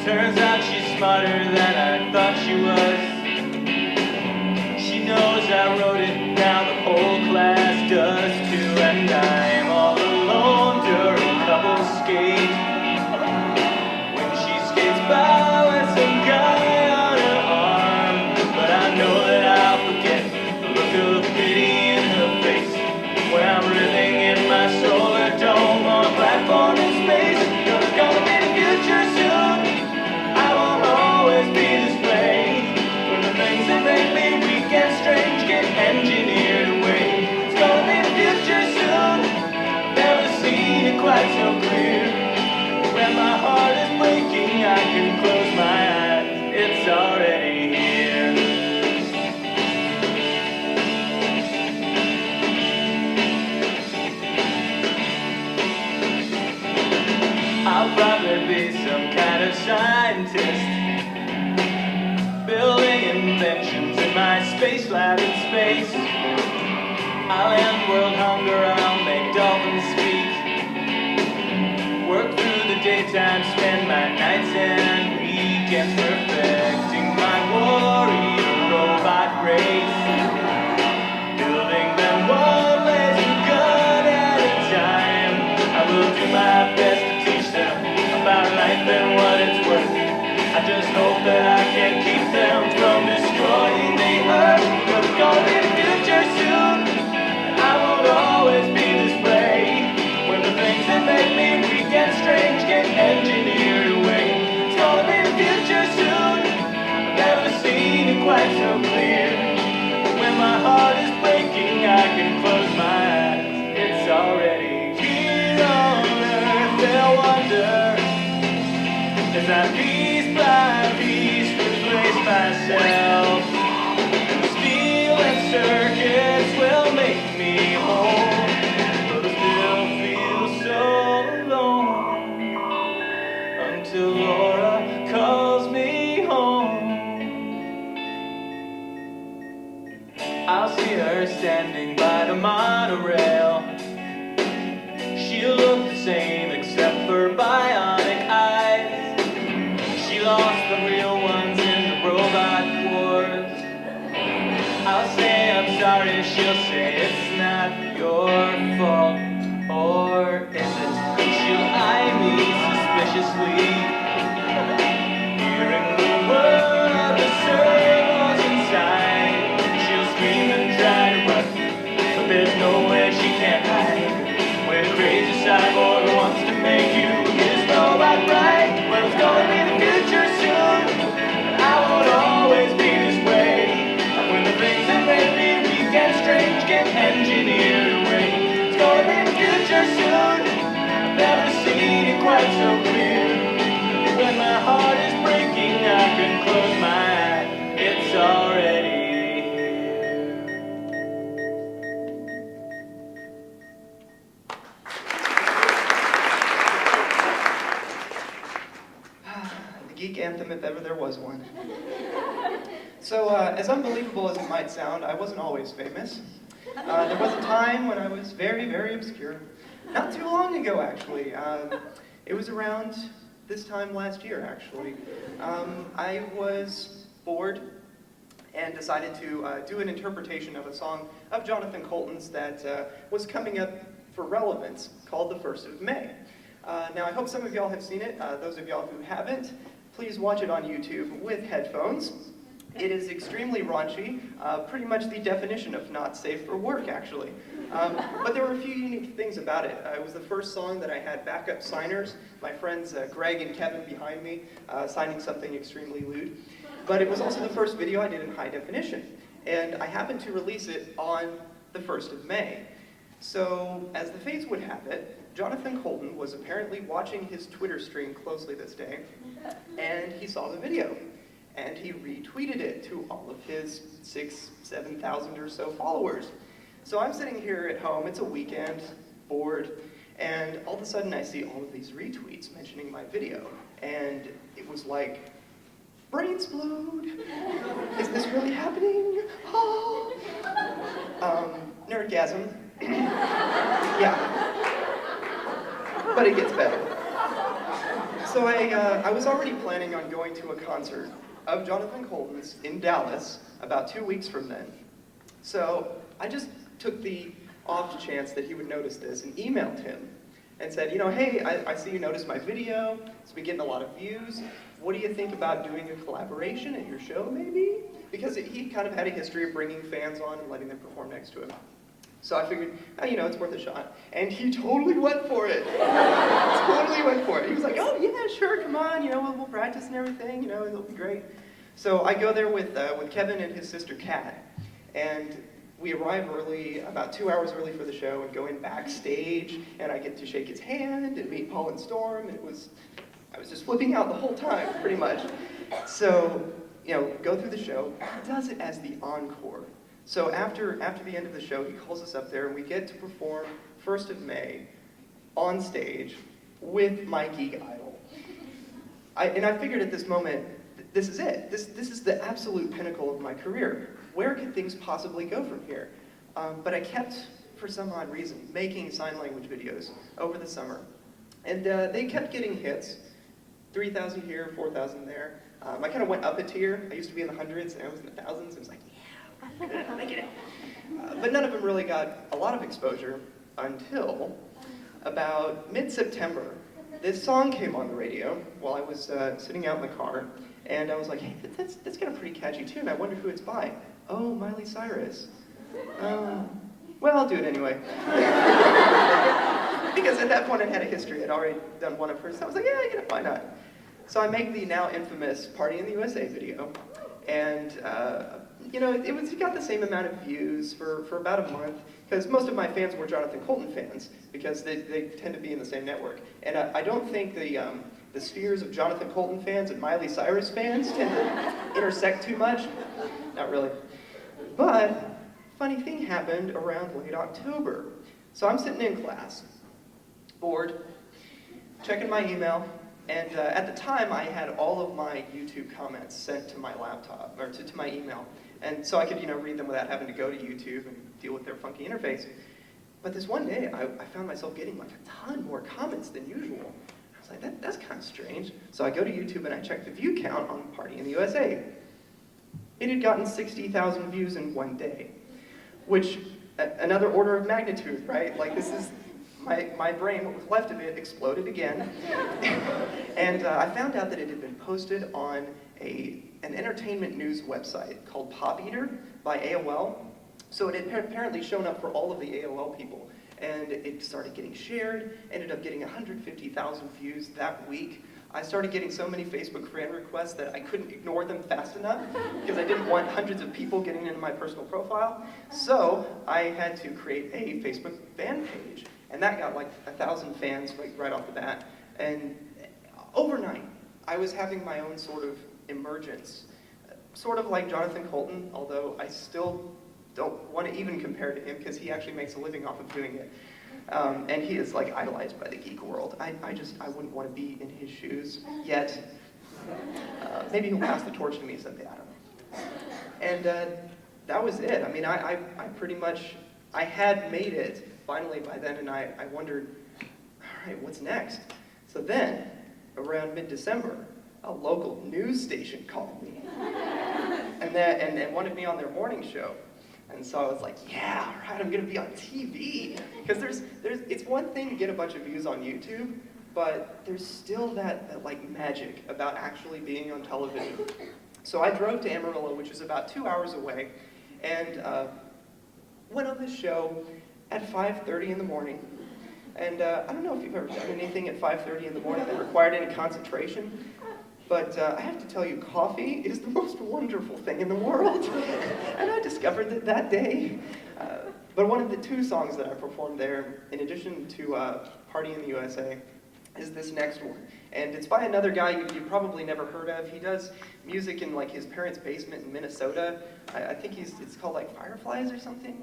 Turns out she's smarter than I thought she was. She knows I wrote it, now the whole class does too. And I'm all alone during couple skate. When she skates by with some guy on her arm. But I know that I'll forget the look of pity in her face when I'm living in my solar dome on a platform in space. It's gonna be the future soon. I won't always be this way. When the things that make me weak and strange get engineered away. It's gonna be the future soon. Never seen it quite so clear. When my heart is breaking, I can close my eyes. It's already here. I'll probably be some kind of scientist, building inventions in my space lab in space. I'll end world hunger, I'll make dolphins speak. Work through the daytime, spend my nights and weekends perfecting my warrior robot race. Building them one laser gun at a time. I will do my best to teach them about life and what it's worth. I just hope that I can keep them from destroying the earth. But it's gonna be the future soon. I won't always be this way. When the things that make me weak and strange get engineered away. It's gonna be the future soon. I've never seen it quite so clear. When my heart is breaking, I can close my eyes. It's already here on earth. They'll wonder, as I piece by piece replace myself. Steel and circuits will make me whole, but I still feel so alone until Laura calls me home. I'll see her standing by the monorail. She'll look the same except for bionic eyes. She lost the real ones in the robot wars. I'll say I'm sorry, she'll say it's not your fault. Or is it? She'll eye me suspiciously, hearing the whir of the servos inside. She'll scream and try to run, but there's nowhere she can't hide. Where the crazy cyborg wants to make you his robot bride. Well, it's gonna be the future soon, and I won't always be this way. When the things that make me weak and strange get engineered away. It's gonna be the future soon. I've never seen it quite so clear. When my heart is breaking, I can close my eyes. It's already geek anthem if ever there was one. So, as unbelievable as it might sound, I wasn't always famous. There was a time when I was very, very obscure. Not too long ago, actually. It was around this time last year, actually. I was bored and decided to do an interpretation of a song of Jonathan Coulton's that was coming up for relevance, called The 1st of May. Now, I hope some of y'all have seen it. Those of y'all who haven't, please watch it on YouTube with headphones. It is extremely raunchy, pretty much the definition of not safe for work, actually. But there were a few unique things about it. It was the first song that I had backup signers, my friends Greg and Kevin behind me, signing something extremely lewd. But it was also the first video I did in high definition. And I happened to release it on the 1st of May. So, as the fates would have it, Jonathan Coulton was apparently watching his Twitter stream closely this day, and he saw the video, and he retweeted it to all of his 7,000 or so followers. So I'm sitting here at home, it's a weekend, bored, and all of a sudden I see all of these retweets mentioning my video, and it was like, brains explode, is this really happening? Oh. Nerdgasm. Yeah. But it gets better. So I was already planning on going to a concert of Jonathan Coulton's in Dallas about 2 weeks from then. So I just took the off chance that he would notice this and emailed him and said, you know, hey, I see you noticed my video. It's been getting a lot of views. What do you think about doing a collaboration at your show, maybe? Because he kind of had a history of bringing fans on and letting them perform next to him. So I figured, oh, you know, it's worth a shot. And he totally went for it. Totally went for it. He was like, oh, yeah, sure, come on, you know, we'll practice and everything, you know, it'll be great. So I go there with Kevin and his sister Kat, and we arrive early, about 2 hours early for the show, and go in backstage, and I get to shake his hand and meet Paul and Storm, and I was just flipping out the whole time, pretty much. So, you know, go through the show. He does it as the encore. So after the end of the show, he calls us up there, and we get to perform 1st of May on stage with my geek idol. I figured at this moment, this is it. This is the absolute pinnacle of my career. Where could things possibly go from here? But I kept, for some odd reason, making sign language videos over the summer. And they kept getting hits. 3,000 here, 4,000 there. I kind of went up a tier. I used to be in the hundreds, and I was in the thousands. I was like, yeah, I get it. But none of them really got a lot of exposure until about mid-September. This song came on the radio while I was sitting out in the car, and I was like, hey, that's got a pretty catchy tune. I wonder who it's by. Oh, Miley Cyrus. Well, I'll do it anyway. Because at that point I had a history. I'd already done one of hers. So I was like, yeah, you know, why not? So I make the now infamous Party in the USA video, and you know, it got the same amount of views for about a month, because most of my fans were Jonathan Coulton fans, because they tend to be in the same network. And I don't think the spheres of Jonathan Coulton fans and Miley Cyrus fans tend to intersect too much. Not really. But funny thing happened around late October. So I'm sitting in class, bored, checking my email, and at the time I had all of my YouTube comments sent to my laptop, or to my email. And so I could, you know, read them without having to go to YouTube and deal with their funky interface. But this one day, I found myself getting like a ton more comments than usual. I was like, that's kind of strange. So I go to YouTube and I check the view count on Party in the USA. It had gotten 60,000 views in one day, which, another order of magnitude, right? Like, this is, my brain, what was left of it, exploded again. And I found out that it had been posted on an entertainment news website called Pop Eater by AOL. So it had apparently shown up for all of the AOL people. And it started getting shared, ended up getting 150,000 views that week. I started getting so many Facebook friend requests that I couldn't ignore them fast enough, because I didn't want hundreds of people getting into my personal profile. So I had to create a Facebook fan page. And that got like 1,000 fans right off the bat. And overnight, I was having my own sort of emergence. Sort of like Jonathan Coulton, although I still don't want to even compare to him, because he actually makes a living off of doing it. And he is like idolized by the geek world. I wouldn't want to be in his shoes yet. Maybe he'll pass the torch to me someday, I don't know. And that was it. I mean, I pretty much, I had made it finally by then, and I wondered, all right, what's next? So then, around mid-December, a local news station called me and wanted me on their morning show. And so I was like, yeah, all right, I'm gonna be on TV. Because it's one thing to get a bunch of views on YouTube, but there's still that like magic about actually being on television. So I drove to Amarillo, which is about 2 hours away, and went on this show at 5:30 in the morning. And I don't know if you've ever done anything at 5:30 in the morning that required any concentration, but I have to tell you, coffee is the most wonderful thing in the world. And I discovered that day. But one of the two songs that I performed there, in addition to Party in the USA, is this next one. And it's by another guy you probably never heard of. He does music in like his parents' basement in Minnesota. I think it's called like Fireflies or something.